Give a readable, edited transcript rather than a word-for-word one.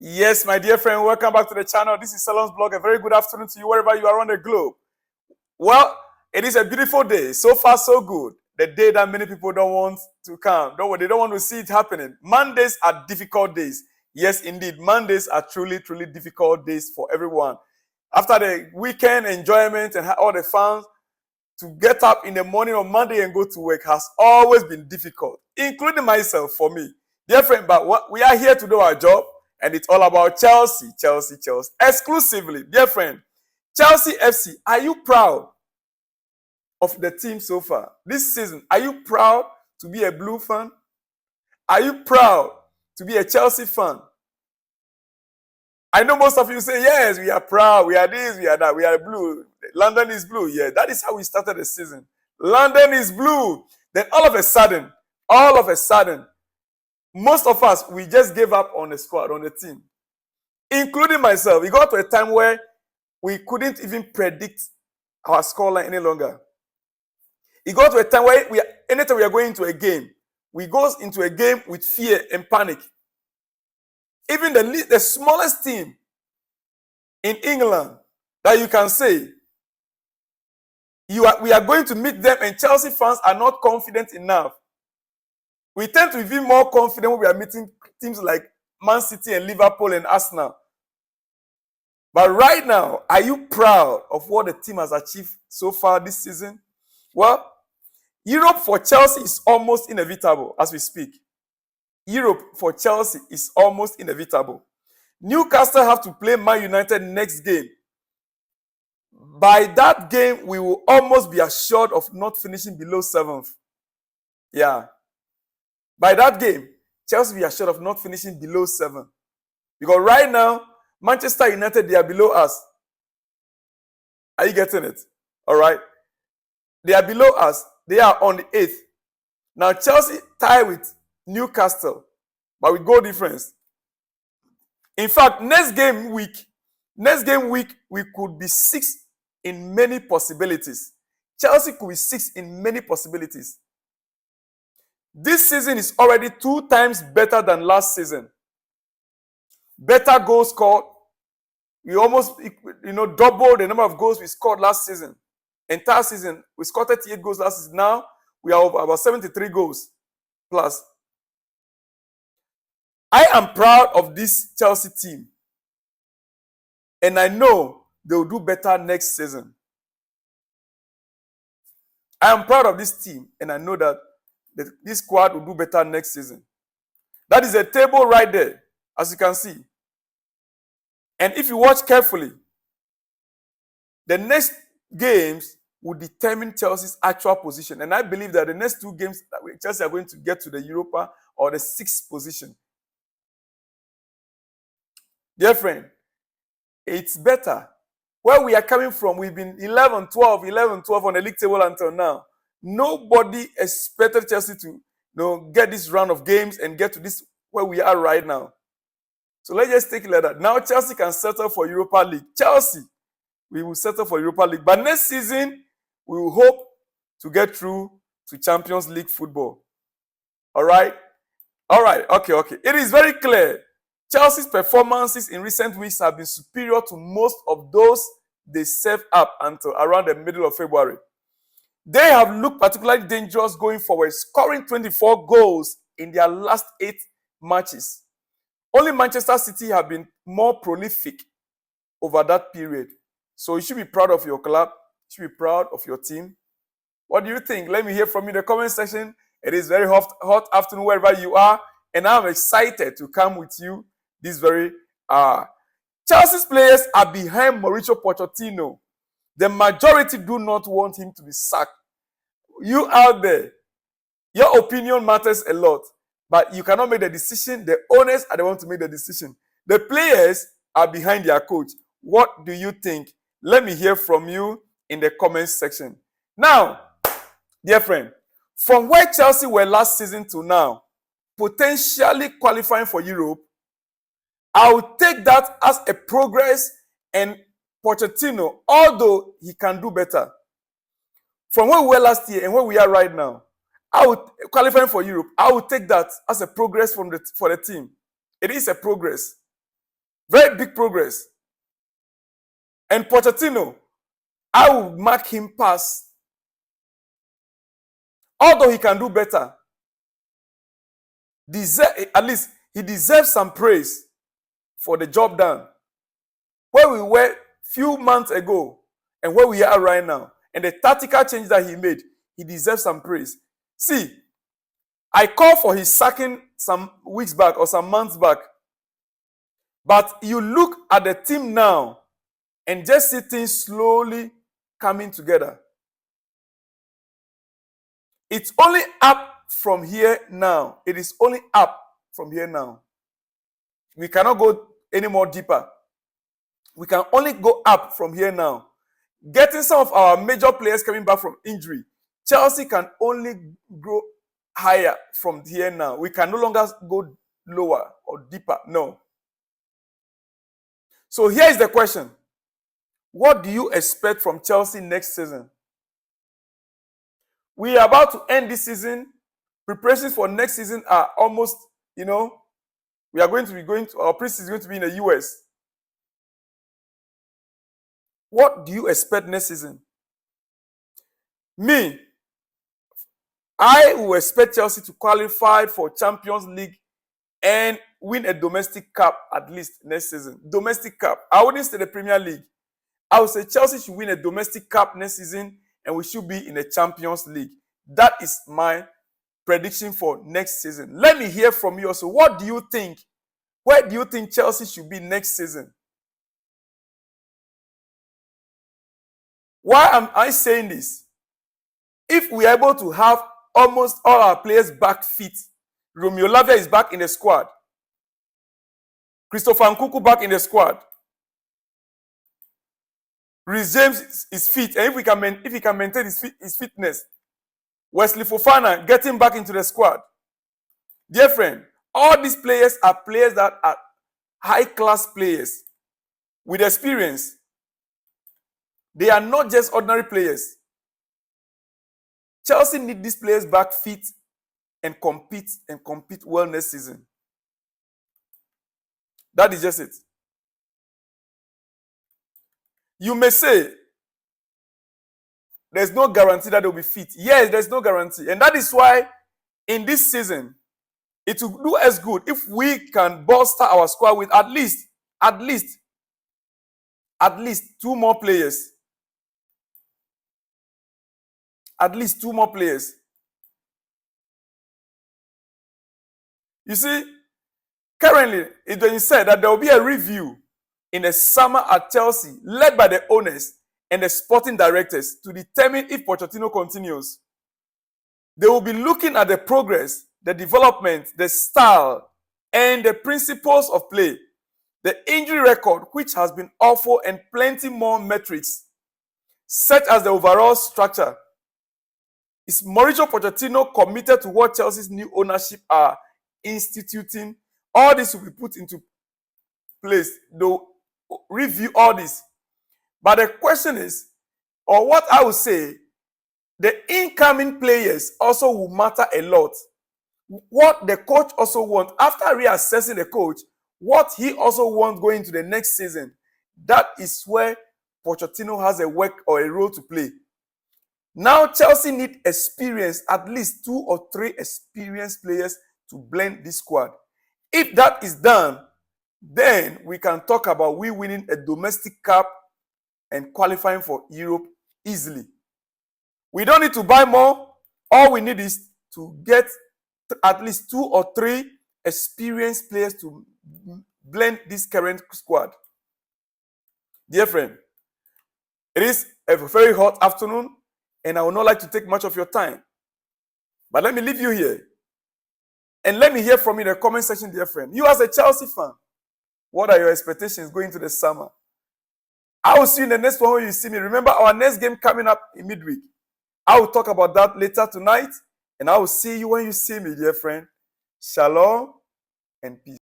Yes, my dear friend, welcome back to the channel. This is Salon's blog. A very good afternoon to you wherever you are around the globe. Well, it is a beautiful day. So far, so good. The day that many people don't want to come. They don't want to see it happening. Mondays are difficult days. Yes, indeed. Mondays are truly, truly difficult days for everyone. After the weekend enjoyment and all the fun, to get up in the morning on Monday and go to work has always been difficult, including myself for me. Dear friend, but we are here to do our job, and it's all about Chelsea. Exclusively. Dear friend, Chelsea FC, are you proud of the team so far? This season, are you proud to be a Blue fan? Are you proud to be a Chelsea fan? I know most of you say, yes, we are proud, we are this, we are that, we are blue. London is blue. Yeah, that is how we started the season. London is blue. Then all of a sudden, most of us, we just gave up on the squad, on the team. Including myself. We got to a time where we couldn't even predict our scoreline any longer. It got to a time where anytime we are going into a game, we go into a game with fear and panic. Even the smallest team in England that you can say, we are going to meet them, and Chelsea fans are not confident enough. We tend to be more confident when we are meeting teams like Man City and Liverpool and Arsenal. But right now, are you proud of what the team has achieved so far this season? Well, Europe for Chelsea is almost inevitable as we speak. Europe for Chelsea is almost inevitable. Newcastle have to play Man United next game. By that game, we will almost be assured of not finishing below 7th. Yeah. By that game, Chelsea will be assured of not finishing below 7th. Because right now, Manchester United, they are below us. Are you getting it? All right. They are below us. They are on the 8th. Now, Chelsea tie with Newcastle, but with goal difference. In fact, next game week, we could be 6 in many possibilities. Chelsea could be 6 in many possibilities. This season is already 2 times better than last season. Better goals scored. We almost, doubled the number of goals we scored last season. Entire season, we scored 38 goals last season. Now, we are over about 73 goals plus. I am proud of this Chelsea team. And I know they will do better next season. I am proud of this team, and I know that this squad will do better next season. That is a table right there, as you can see. And if you watch carefully, the next games will determine Chelsea's actual position. And I believe that the next 2 games that Chelsea are going to get to the Europa or the 6th position. Dear friend, it's better. Where we are coming from, we've been 11-12 on the league table until now. Nobody expected Chelsea to get this round of games and get to this where we are right now. So let's just take it like that. Now Chelsea can settle for Europa League. Chelsea, we will settle for Europa League. But next season, we will hope to get through to Champions League football. All right? All right. Okay. It is very clear. Chelsea's performances in recent weeks have been superior to most of those they served up until around the middle of February. They have looked particularly dangerous going forward, scoring 24 goals in their last 8 matches. Only Manchester City have been more prolific over that period. So you should be proud of your club. You should be proud of your team. What do you think? Let me hear from you in the comment section. It is very hot afternoon wherever you are, and I'm excited to come with you this very hour. Chelsea's players are behind Mauricio Pochettino. The majority do not want him to be sacked. You out there, your opinion matters a lot, but you cannot make the decision. The owners are the ones to make the decision. The players are behind their coach. What do you think? Let me hear from you in the comments section. Now, dear friend, from where Chelsea were last season to now, potentially qualifying for Europe, I will take that as a progress, and Pochettino, although he can do better, from where we were last year and where we are right now, I would qualifying for Europe. I would take that as a progress for the team. It is a progress. Very big progress. And Pochettino, I will mark him pass. Although he can do better, at least he deserves some praise for the job done. Where we were few months ago and where we are right now, and the tactical change that he made, he deserves some praise. See, I called for his sacking some weeks back or some months back. But you look at the team now and just see things slowly coming together. It's only up from here now. It is only up from here now. We cannot go any more deeper. We can only go up from here now. Getting some of our major players coming back from injury, Chelsea can only grow higher from here now. We can no longer go lower or deeper. No. So here is the question. What do you expect from Chelsea next season? We are about to end this season. Preparations for next season are almost, we are going to be our preseason is going to be in the US. What do you expect next season? Me, I will expect Chelsea to qualify for Champions League and win a domestic cup at least next season. Domestic cup. I wouldn't say the Premier League. I would say Chelsea should win a domestic cup next season and we should be in the Champions League. That is my prediction for next season. Let me hear from you also. What do you think? Where do you think Chelsea should be next season? Why am I saying this? If we are able to have almost all our players back fit, Romeo Lavia is back in the squad, Christopher Nkunku back in the squad, Reece James is fit, and if he can maintain his fitness, Wesley Fofana getting back into the squad. Dear friend, all these players are players that are high-class players with experience. They are not just ordinary players. Chelsea need these players back fit and compete well next season. That is just it. You may say, there's no guarantee that they'll be fit. Yes, there's no guarantee. And that is why in this season, it will do us good if we can bolster our squad with at least two more players. At least two more players. You see, currently, it has been said that there will be a review in the summer at Chelsea, led by the owners and the sporting directors, to determine if Pochettino continues. They will be looking at the progress, the development, the style, and the principles of play, the injury record, which has been awful, and plenty more metrics, such as the overall structure. Is Mauricio Pochettino committed to what Chelsea's new ownership are instituting? All this will be put into place. They'll review all this. But the question is, or what I would say, the incoming players also will matter a lot. What the coach also wants, after reassessing the coach, what he also wants going into the next season, that is where Pochettino has a work or a role to play. Now Chelsea need experience, at least 2 or 3 experienced players to blend this squad. If that is done, then we can talk about we winning a domestic cup and qualifying for Europe easily. We don't need to buy more. All we need is to get at least 2 or 3 experienced players to blend this current squad. Dear friend, it is a very hot afternoon, and I would not like to take much of your time. But let me leave you here. And let me hear from you in the comment section, dear friend. You as a Chelsea fan, what are your expectations going into the summer? I will see you in the next one when you see me. Remember our next game coming up in midweek. I will talk about that later tonight. And I will see you when you see me, dear friend. Shalom and peace.